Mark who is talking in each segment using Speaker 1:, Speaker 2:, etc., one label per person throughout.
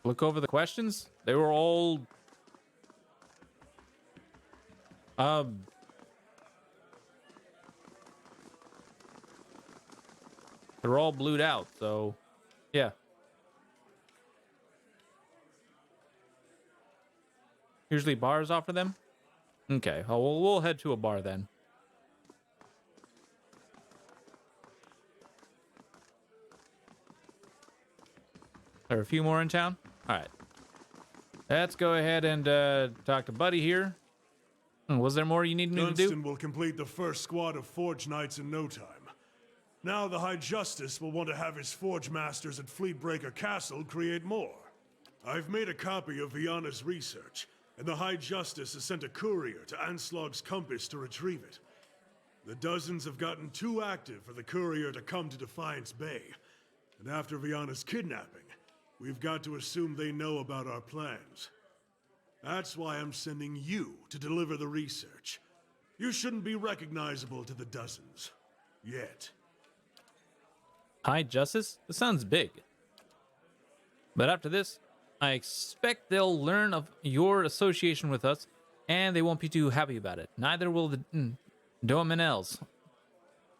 Speaker 1: Look over the questions. They were all they're all blued out, so yeah. Usually bars offer them. Okay, well, we'll head to a bar then. There are a few more in town. All right, let's go ahead and talk to Buddy here. Was there more you needed me to do?
Speaker 2: Dunstan will complete the first squad of Forge Knights in no time. Now the High Justice will want to have his Forge Masters at Fleetbreaker Castle create more. I've made a copy of Viana's research, and the High Justice has sent a courier to Anslog's Compass to retrieve it. The dozens have gotten too active for the courier to come to Defiance Bay, and after Viana's kidnapping, we've got to assume they know about our plans. That's why I'm sending you to deliver the research. You shouldn't be recognizable to the dozens. Yet.
Speaker 1: High Justice? This sounds big. But after this, I expect they'll learn of your association with us, and they won't be too happy about it. Neither will the Dominels.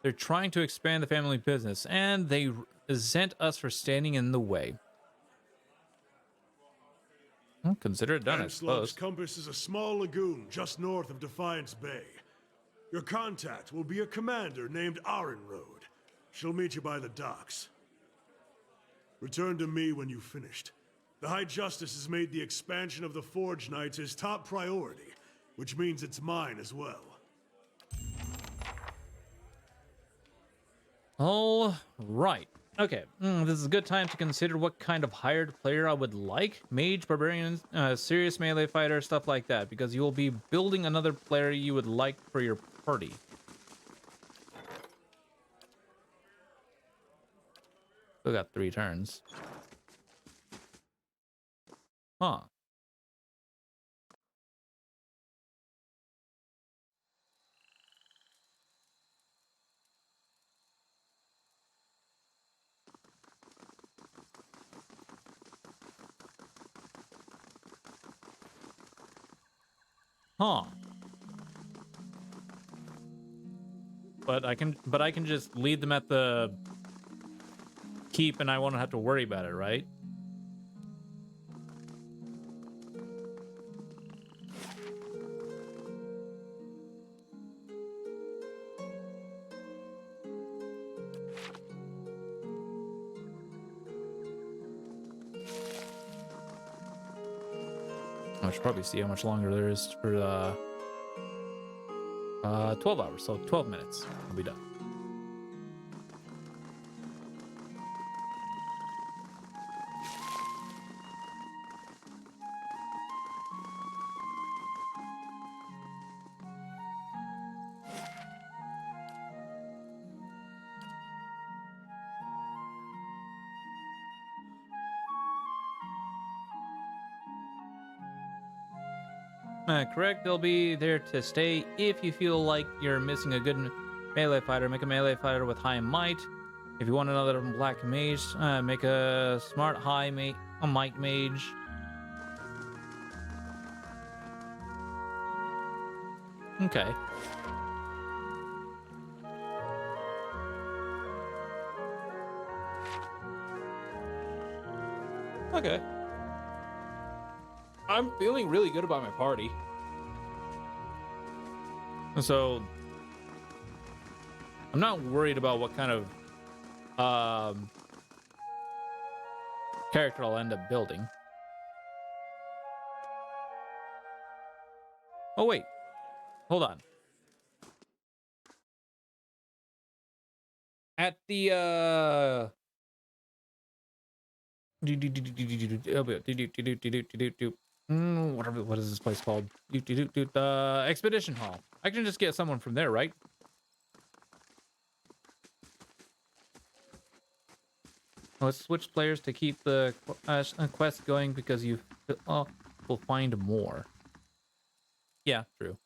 Speaker 1: They're trying to expand the family business, and they resent us for standing in the way. Well, consider it done, I suppose.
Speaker 2: Compass is a small lagoon just north of Defiance Bay. Your contact will be a commander named Arenroad. She'll meet you by the docks. Return to me when you've finished. The High Justice has made the expansion of the Forge Knights his top priority, which means it's mine as well.
Speaker 1: All right. Okay, this is a good time to consider what kind of hired player I would like. Mage, barbarian, serious melee fighter, stuff like that, because you will be building another player you would like for your party. Still got 3 turns. Huh. Huh. But I can just lead them at the keep and I won't have to worry about it, right? I should probably see how much longer there is for 12 hours, so 12 minutes. I'll be done. Correct, they'll be there to stay. If you feel like you're missing a good melee fighter, make a melee fighter with high might. If you want another black mage, make a smart high might mage. Okay. Okay. I'm feeling really good about my party. So, I'm not worried about what kind of character I'll end up building. Oh, wait. Hold on. At the, what is this place called? The Expedition Hall. I can just get someone from there, right? Let's switch players to keep the quest going because you will find more. Yeah, true.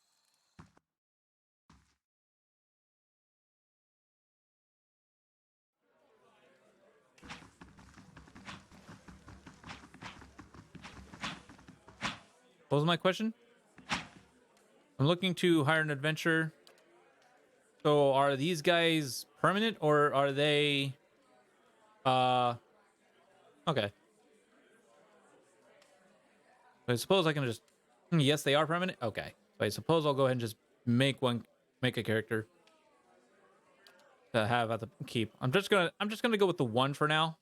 Speaker 1: What was my question? I'm looking to hire an adventurer. So are these guys permanent or are they okay. I suppose I can just yes, they are permanent. Okay. So I suppose I'll go ahead and just make a character to have at the keep. I'm just gonna go with the one for now.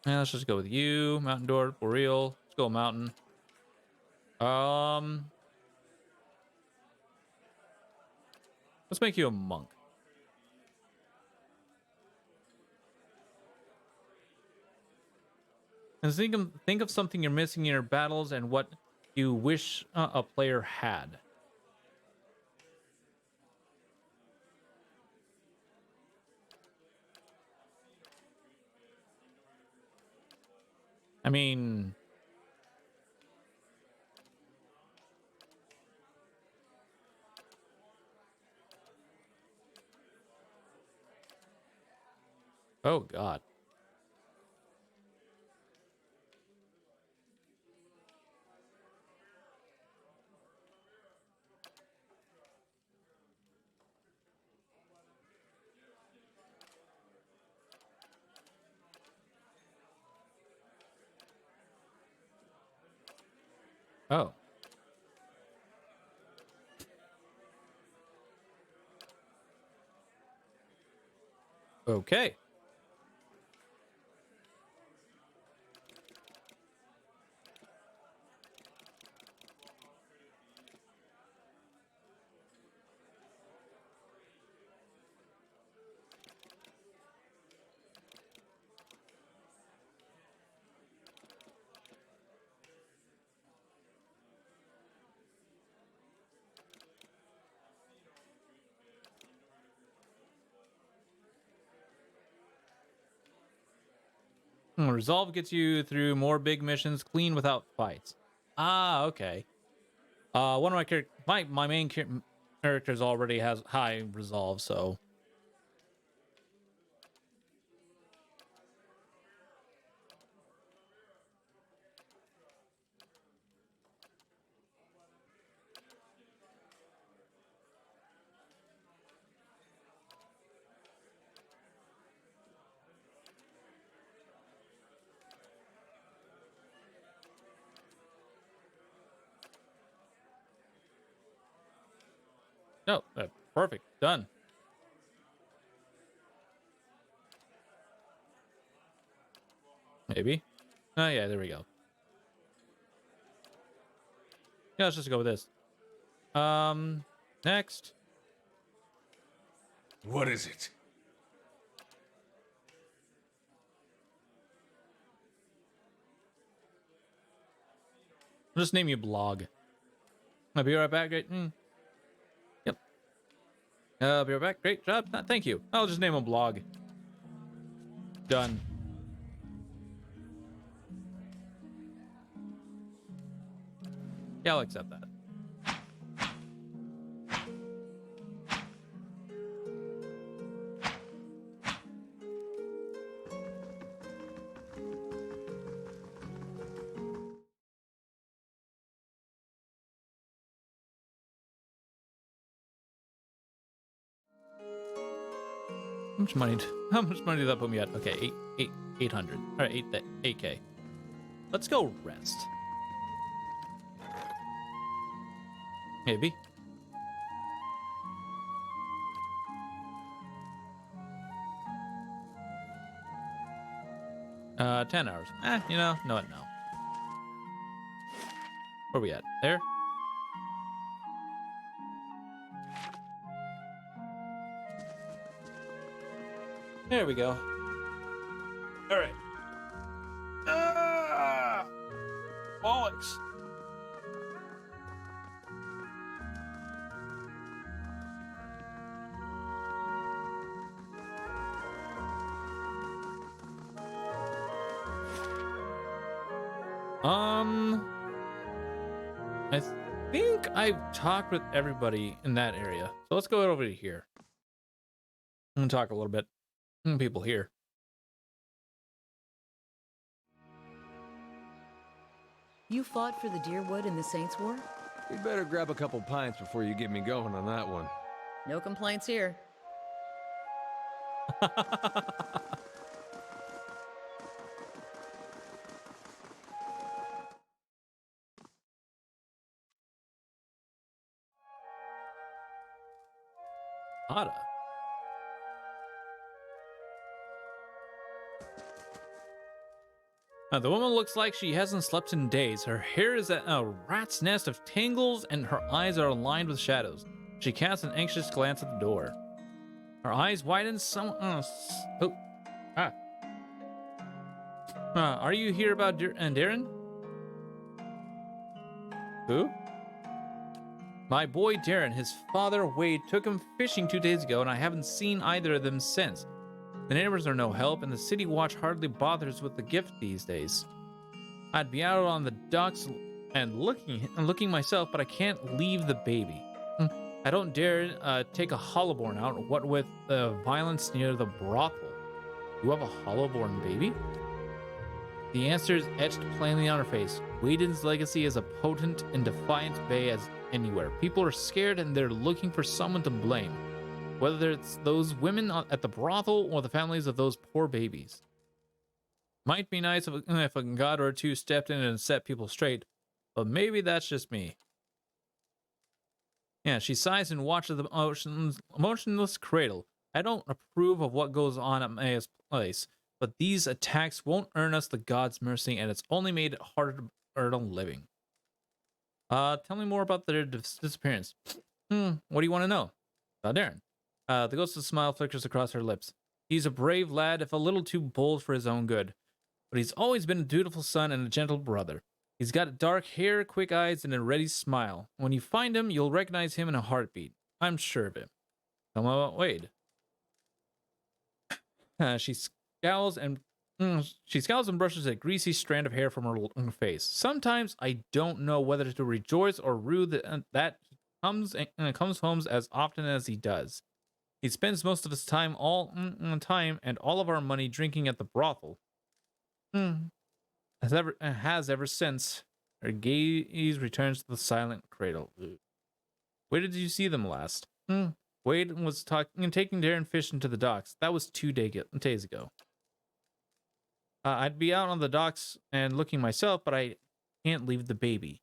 Speaker 1: Yeah, let's just go with you, Mountain Door, Boreal. Let's go Mountain. Let's make you a monk. And think of something you're missing in your battles and what you wish a player had. I mean, oh God. Oh, okay. Resolve gets you through more big missions clean without fights. Ah, okay. One of my main characters already has high resolve, so no, perfect, done. Maybe. Oh yeah, there we go. Yeah, let's just go with this. Next.
Speaker 3: What is it?
Speaker 1: I'll just name you Blog. I'll be right back. Great. Yep. I'll be right back. Great job. Thank you. I'll just name him Blog. Done. Yeah, I'll accept that. How much money did that put me at? Okay, 800. All right, 8K. Let's go rest. Maybe. Uh, 10 hours. You know, no. Where we at? There? There we go. All right. Bollocks. I think I've talked with everybody in that area. So let's go over to here. I'm gonna talk a little bit. People here.
Speaker 3: You fought for the Deerwood in the Saints' War?
Speaker 4: You better grab a couple pints before you get me going on that one.
Speaker 3: No complaints here.
Speaker 1: Ada. The woman looks like she hasn't slept in days. Her hair is a rat's nest of tangles, and her eyes are aligned with shadows. She casts an anxious glance at the door. Her eyes widen some. Are you here about Darren? Who? My boy Darren. His father Wade took him fishing 2 days ago, and I haven't seen either of them since. The neighbors are no help, and the city watch hardly bothers with the gift these days. I'd be out on the docks and looking myself, but I can't leave the baby. I don't dare take a hollowborn out, what with the violence near the brothel. You have a hollowborn baby? The answer is etched plainly on her face. Whedon's legacy is a potent and defiant bay as anywhere. People are scared and they're looking for someone to blame. Whether it's those women at the brothel or the families of those poor babies. Might be nice if a god or two stepped in and set people straight, but maybe that's just me. Yeah, she sighs and watches the motionless cradle. I don't approve of what goes on at Maya's place, but these attacks won't earn us the god's mercy, and it's only made it harder to earn a living. Tell me more about their disappearance. What do you want to know? Darren. The ghostly smile flickers across her lips. He's a brave lad, if a little too bold for his own good. But he's always been a dutiful son and a gentle brother. He's got dark hair, quick eyes, and a ready smile. When you find him, you'll recognize him in a heartbeat. I'm sure of it. Tell me about Wade. She scowls and brushes a greasy strand of hair from her face. Sometimes I don't know whether to rejoice or rue that he comes home as often as he does. He spends most of his time and all of our money drinking at the brothel. Has ever since. Her gaze returns to the silent cradle. Where did you see them last? Wade was taking Darren fishing to the docks. That was 2 days ago. I'd be out on the docks and looking myself, but I can't leave the baby.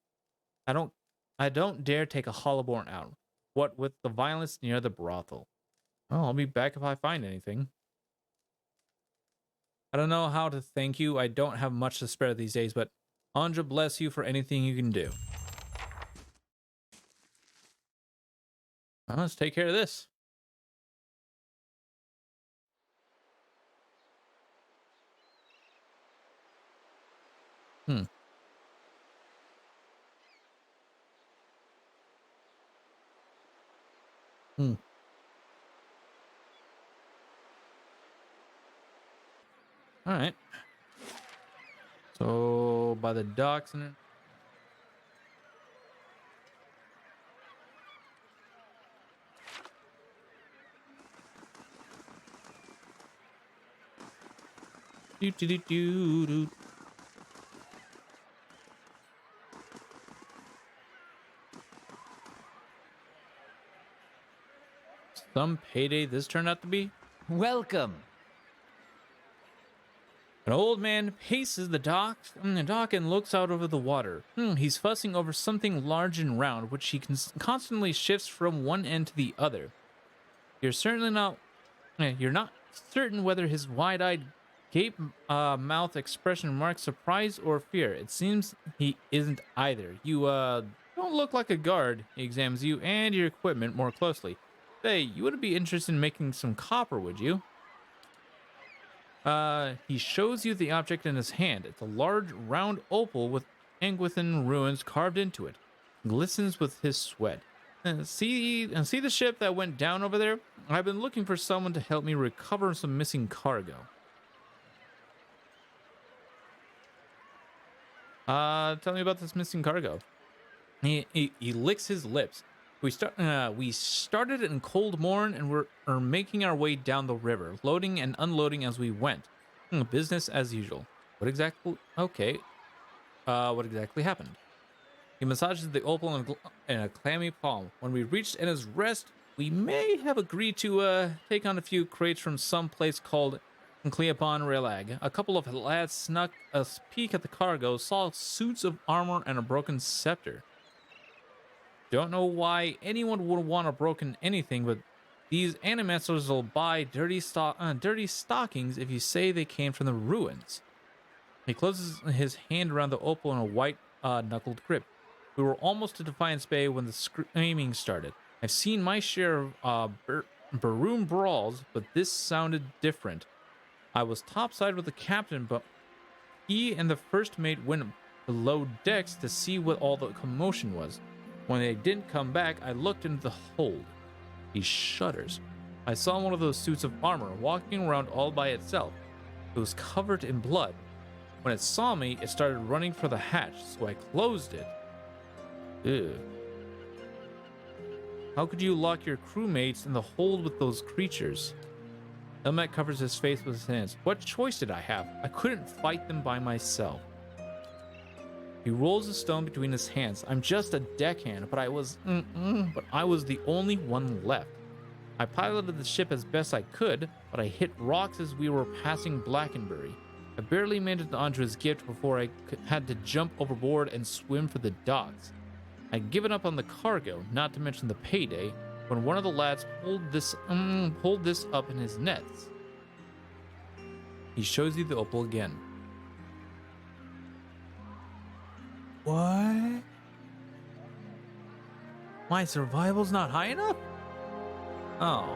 Speaker 1: I don't dare take a hollowborn out. What with the violence near the brothel. Well, I'll be back if I find anything. I don't know how to thank you. I don't have much to spare these days, but Anja bless you for anything you can do. Well, let's take care of this. All right. So by the docks and do. Some payday this turned out to be.
Speaker 5: Welcome.
Speaker 1: An old man paces the dock and looks out over the water. He's fussing over something large and round, which he constantly shifts from one end to the other. You're not certain whether his wide-eyed, gape-mouth expression marks surprise or fear. It seems he isn't either. You don't look like a guard. He examines you and your equipment more closely. Say, you wouldn't be interested in making some copper, would you? He shows you the object in his hand. It's a large, round opal with Anguithan runes carved into it. Glistens with his sweat. See the ship that went down over there? I've been looking for someone to help me recover some missing cargo. Tell me about this missing cargo. He licks his lips. We started in cold morn and are making our way down the river, loading and unloading as we went. Business as usual. What exactly? Okay. What exactly happened? He massages the opal in a clammy palm. When we reached Enna's rest, we may have agreed to take on a few crates from some place called Cleopon Relag. A couple of lads snuck a peek at the cargo, saw suits of armor and a broken scepter. Don't know why anyone would want a broken anything, but these animators will buy dirty stockings if you say they came from the ruins. He closes his hand around the opal in a white knuckled grip. We were almost to Defiance Bay when the screaming started. I've seen my share of baroom brawls, but this sounded different. I was topside with the captain, but he and the first mate went below decks to see what all the commotion was. When they didn't come back, I looked into the hold. He shudders. I saw one of those suits of armor walking around all by itself. It was covered in blood. When it saw me, it started running for the hatch, so I closed it. Ew. How could you lock your crewmates in the hold with those creatures? Elmet covers his face with his hands. What choice did I have? I couldn't fight them by myself. He rolls a stone between his hands. I'm just a deckhand, but I was the only one left. I piloted the ship as best I could, but I hit rocks as we were passing Blackenbury. I barely made it onto his gift before I had to jump overboard and swim for the docks. I'd given up on the cargo, not to mention the payday, when one of the lads pulled this up in his nets. He shows you the opal again. What? My survival's not high enough? Oh.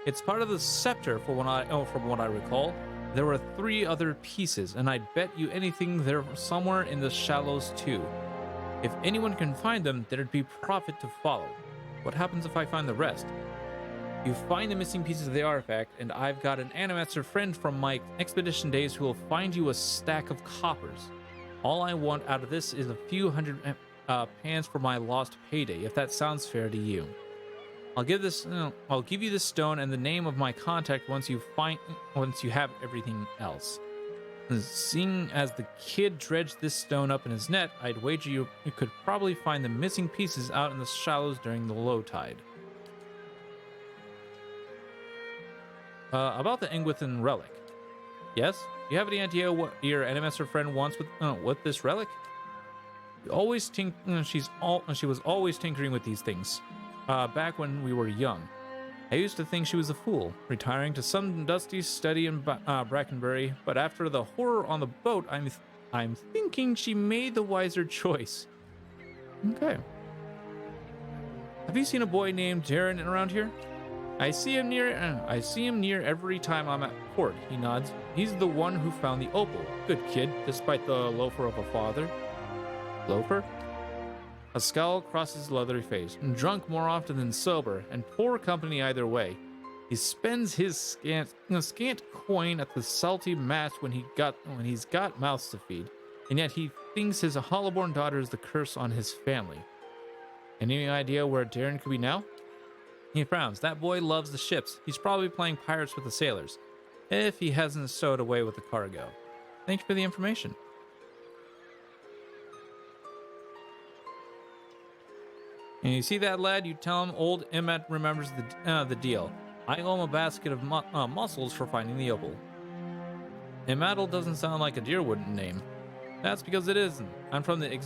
Speaker 1: It's part of the scepter from what I recall. There were 3 other pieces, and I'd bet you anything they're somewhere in the shallows too. If anyone can find them, there'd be profit to follow. What happens if I find the rest? You find the missing pieces of the artifact, and I've got an animator friend from my expedition days who will find you a stack of coppers. All I want out of this is a few hundred pans for my lost payday, if that sounds fair to you. I'll give you this stone and the name of my contact once you have everything else. Seeing as the kid dredged this stone up in his net, I'd wager you could probably find the missing pieces out in the shallows during the low tide. About the Engwithan relic. Yes? Do you have any idea what your animator friend wants with this relic? She was always tinkering with these things. Back when we were young. I used to think she was a fool, retiring to some dusty study in Brackenbury, but after the horror on the boat, I'm thinking she made the wiser choice. Okay. Have you seen a boy named Darren around here? I see him near every time I'm at port, he nods. He's the one who found the opal. Good kid, despite the loafer of a father. Loafer? A scowl crosses his leathery face. Drunk more often than sober, and poor company either way. He spends his scant coin at the salty mass when he's got mouths to feed, and yet he thinks his hollow-born daughter is the curse on his family. Any idea where Darren could be now? He frowns. That boy loves the ships. He's probably playing pirates with the sailors, if he hasn't stowed away with the cargo. Thank you for the information. And you see that lad? You tell him old Emmet remembers the deal. I owe him a basket of mussels for finding the opal. Imatal doesn't sound like a Deerwood name. That's because it isn't. I'm from the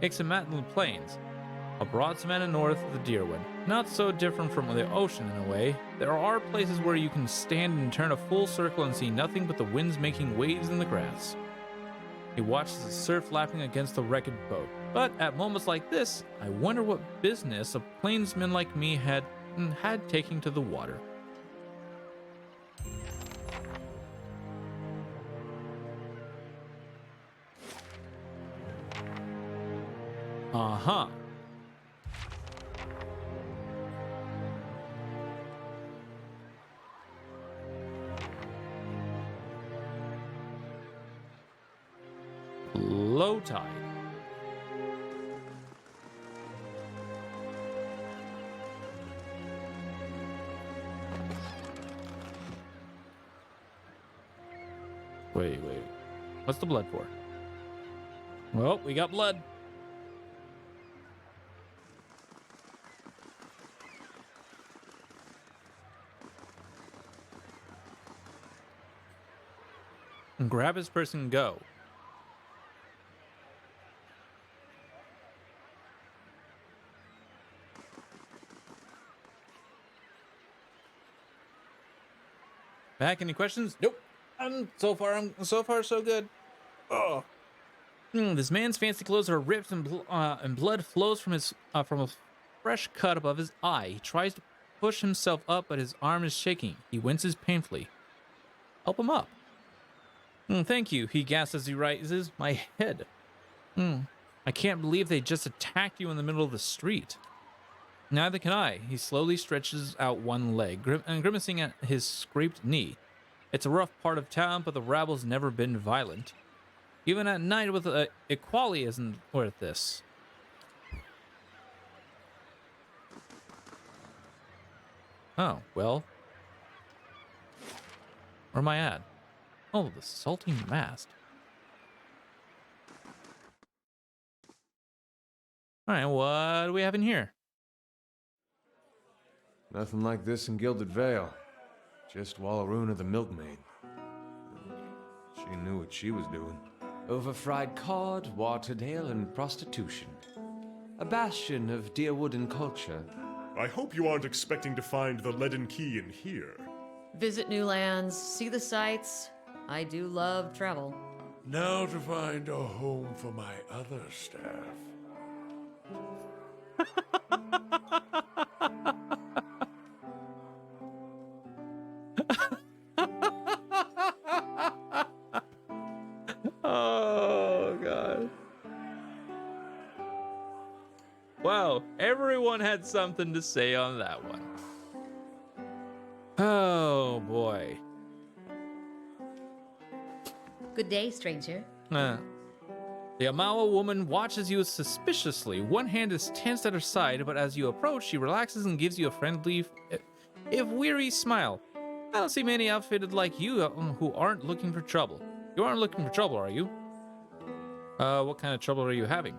Speaker 1: Ixamatlan Plains, a broad savanna north of the Deerwood. Not so different from the ocean in a way. There are places where you can stand and turn a full circle and see nothing but the winds making waves in the grass. He watches the surf lapping against the wrecked boat. But at moments like this, I wonder what business a plainsman like me had taking to the water. Uh-huh. Low tide. Wait. What's the blood for? Well, we got blood. And grab his person and go. Back, any questions? Nope. So far so good. Oh. This man's fancy clothes are ripped and blood flows from a fresh cut above his eye. He tries to push himself up, but his arm is shaking. He winces painfully. Help him up. Thank you, he gasps as he raises my head. I can't believe they just attacked you in the middle of the street. Neither can I. He slowly stretches out one leg, grimacing at his scraped knee. It's a rough part of town, but the rabble's never been violent. Even at night with equality isn't worth this. Oh, well. Where am I at? Oh, the salty mast. Alright, what do we have in here?
Speaker 4: Nothing like this in Gilded Vale. Just Wallaruna the milkmaid. She knew what she was doing.
Speaker 5: Overfried cod, watered ale, and prostitution. A bastion of Deerwooden culture.
Speaker 2: I hope you aren't expecting to find the leaden key in here.
Speaker 3: Visit new lands, see the sights. I do love travel.
Speaker 6: Now to find a home for my other staff.
Speaker 1: Oh, God. Wow, everyone had something to say on that one. Oh, boy.
Speaker 3: Good day, stranger.
Speaker 1: The Amawa woman watches you suspiciously. One hand is tensed at her side, but as you approach, she relaxes and gives you a friendly, if weary smile. I don't see many outfitted like you who aren't looking for trouble. You aren't looking for trouble, are you? What kind of trouble are you having?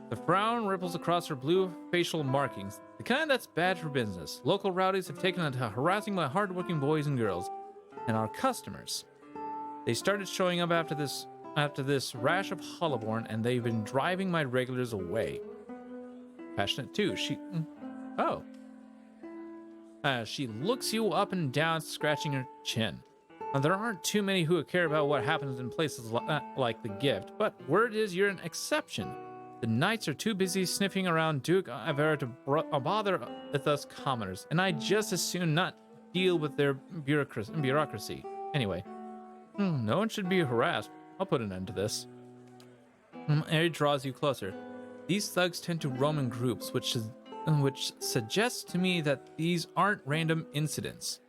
Speaker 1: The frown ripples across her blue facial markings. The kind that's bad for business. Local rowdies have taken to harassing my hardworking boys and girls, and our customers. They started showing up after this rash of Hollowborn, and they've been driving my regulars away. Passionate too. She looks you up and down, scratching her chin. Now, there aren't too many who care about what happens in places like the Gift, but word is you're an exception. The knights are too busy sniffing around Duke Avera to bother with us commoners, and I'd just as soon not deal with their bureaucracy. Anyway, no one should be harassed. I'll put an end to this. Aerie draws you closer. These thugs tend to roam in groups, which suggests to me that these aren't random incidents.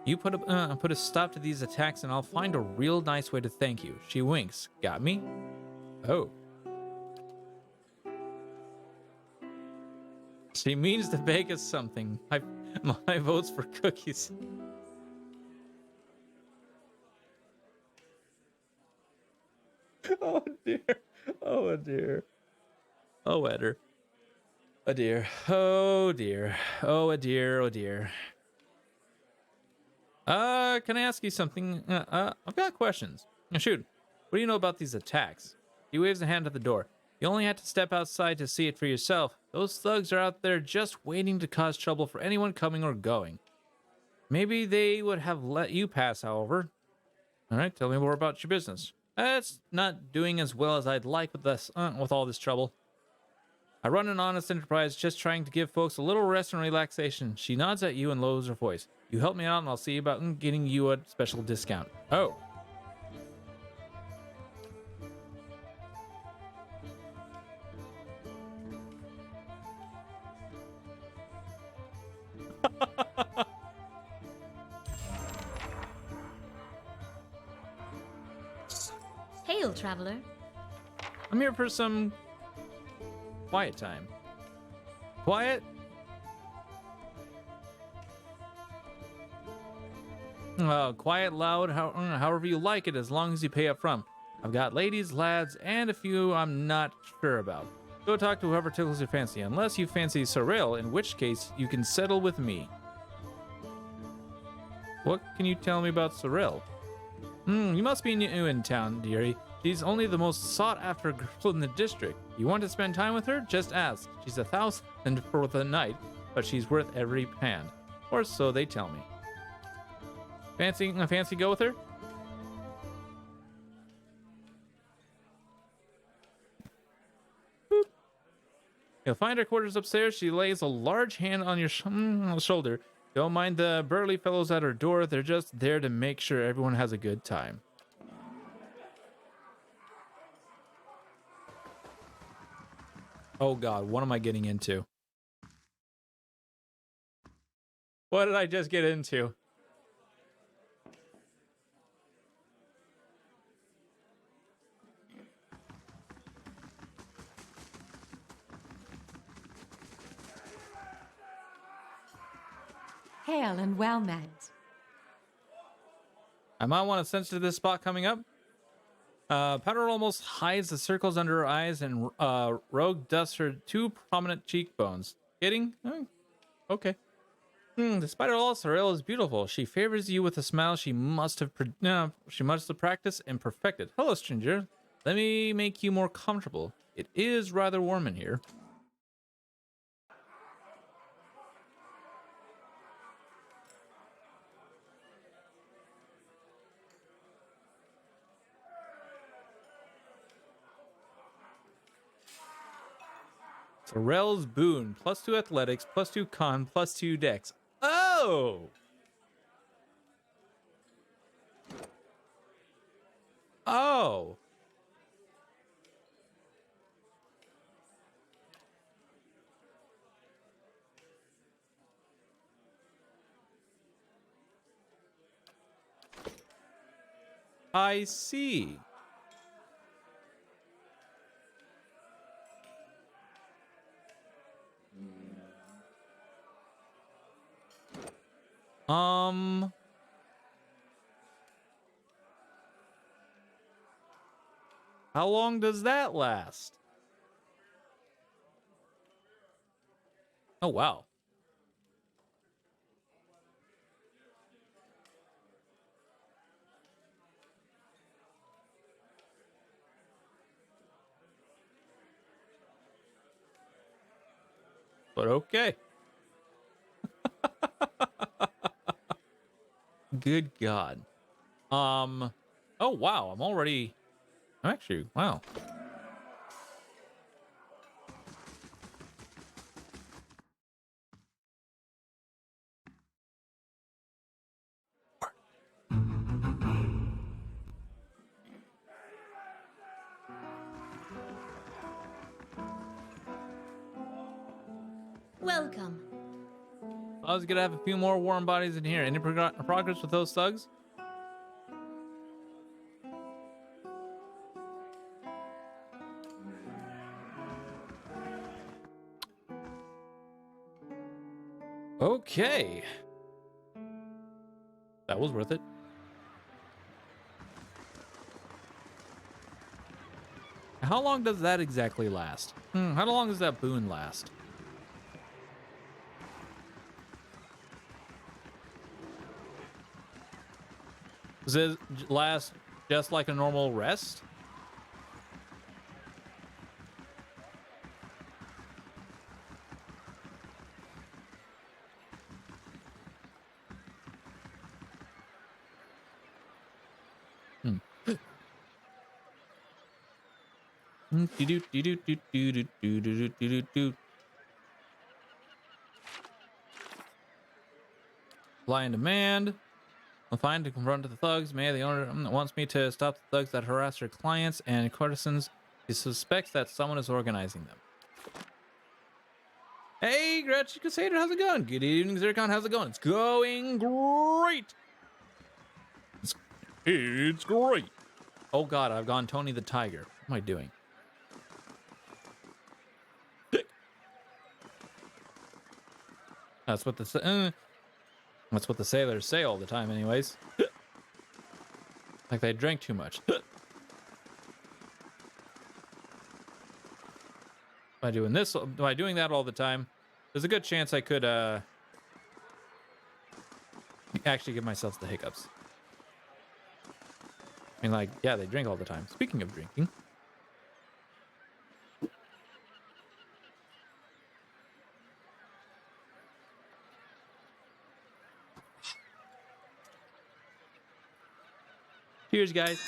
Speaker 1: You put a stop to these attacks, and I'll find a real nice way to thank you. She winks. Got me? Oh. She means to bake us something. My vote's for cookies. Oh dear. Oh dear. Oh Edder. Oh dear. Oh dear. Oh dear. Oh dear. Can I ask you something? I've got questions. Shoot. What do you know about these attacks? He waves a hand at the door. You only had to step outside to see it for yourself. Those thugs are out there just waiting to cause trouble for anyone coming or going. Maybe they would have let you pass, however. All right, tell me more about your business. It's not doing as well as I'd like with all this trouble. I run an honest enterprise just trying to give folks a little rest and relaxation. She nods at you and lowers her voice. You help me out and I'll see about getting you a special discount. Oh.
Speaker 7: Hail, traveler.
Speaker 1: I'm here for some quiet time. Quiet? Quiet, loud, however you like it, as long as you pay up front. I've got ladies, lads, and a few I'm not sure about. Go talk to whoever tickles your fancy, unless you fancy Sorrel, in which case you can settle with me. What can you tell me about Sorrel? You must be new in town, dearie. She's only the most sought-after girl in the district. You want to spend time with her? Just ask. She's 1,000 for the night, but she's worth every pound. Or so they tell me. Fancy go with her? Boop. You'll find her quarters upstairs. She lays a large hand on your shoulder. Don't mind the burly fellows at her door. They're just there to make sure everyone has a good time. Oh God, what am I getting into? What did I just get into?
Speaker 7: Hail and well met.
Speaker 1: I might want to sense to this spot coming up. Powder almost hides the circles under her eyes, and Rogue dusts her two prominent cheekbones. Kidding? Oh, okay. Despite all, Sorrel is beautiful. She favors you with a smile she must have practiced and perfected. Hello, stranger. Let me make you more comfortable. It is rather warm in here. Sorrel's boon, +2 athletics, +2 con, +2 dex. Oh! Oh! I see. How long does that last? Oh, wow. But okay. Good God. Oh, wow. I'm actually, wow.
Speaker 3: Welcome.
Speaker 1: I was gonna have a few more warm bodies in here. Any progress with those thugs? Okay. That was worth it. How long does that exactly last? How long does that boon last? Does it last just like a normal rest? Lie in demand. I'm fine to confront the thugs. May the owner wants me to stop the thugs that harass her clients and courtesans. He suspects that someone is organizing them. Hey, Gretchen Crusader, how's it going? Good evening, Zircon. How's it going? It's going great. It's great. Oh God, I've gone Tony the Tiger. What am I doing? That's what that's what the sailors say all the time, anyways. Like they drank too much. By doing that all the time, there's a good chance I could actually give myself the hiccups. I mean, like, yeah, they drink all the time. Speaking of drinking. Cheers, guys.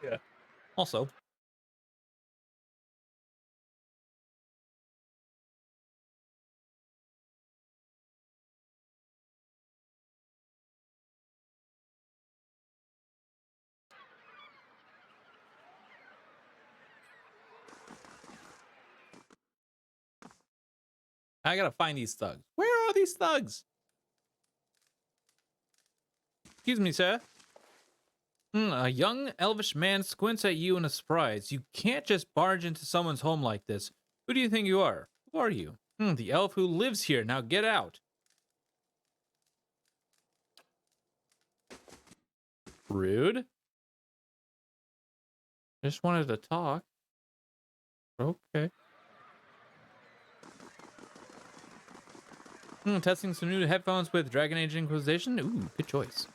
Speaker 1: Yeah. Also, I gotta find these thugs. Where are these thugs? Excuse me, sir. A young elvish man squints at you in a surprise. You can't just barge into someone's home like this. Who do you think you are? Who are you? The elf who lives here. Now get out. Rude. Just wanted to talk. Okay. Testing some new headphones with Dragon Age Inquisition. Ooh, good choice.